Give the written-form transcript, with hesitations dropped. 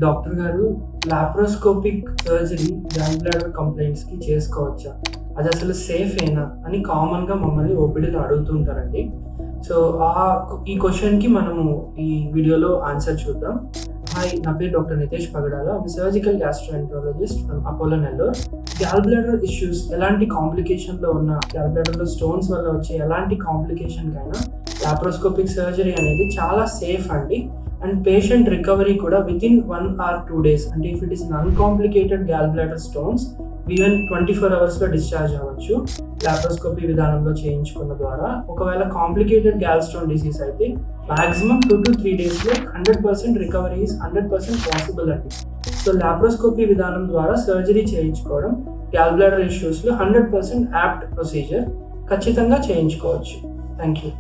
Doctor గారు, laparoscopic surgery gall bladder కంప్లైంట్స్కి చేసుకోవచ్చా, అది అసలు సేఫేనా అని కామన్గా మమ్మల్ని ఓపీడీలో అడుగుతుంటారండి. సో ఈ క్వశ్చన్కి మనము ఈ వీడియోలో ఆన్సర్ చూద్దాం. హాయ్, నా పేరు doctor Nitesh Pagadala. Surgical gastroenterologist from Apollo Nellore. Gall bladder issues, ఎలాంటి కాంప్లికేషన్లో ఉన్న గాల్ బ్లాడర్లో స్టోన్స్ వల్ల వచ్చే ఎలాంటి కాంప్లికేషన్కైనా లాప్రోస్కోపిక్ సర్జరీ అనేది చాలా సేఫ్ అండి. అండ్ పేషెంట్ రికవరీ కూడా వితిన్ 1 or 2 days, అంటే if it is un uncomplicated gall bladder stones even 24 hours discharge అవ్వచ్చు లాప్రోస్కోపీ విధానంలో చేయించుకున్న ద్వారా. ఒకవేళ కాంప్లికేటెడ్ గాల్ స్టోన్ డిసీజ్ అయితే మాక్సిమం 2 to 3 daysలో 100% రికవరీ ఈస్ 100% పాసిబుల్ అండి. సో లాప్రోస్కోపీ విధానం ద్వారా సర్జరీ చేయించుకోవడం గాల్ బ్లాడర్ ఇష్యూస్లో 100% యాప్ట్ ప్రొసీజర్. ఖచ్చితంగా చేయించుకోవచ్చు. Thank you.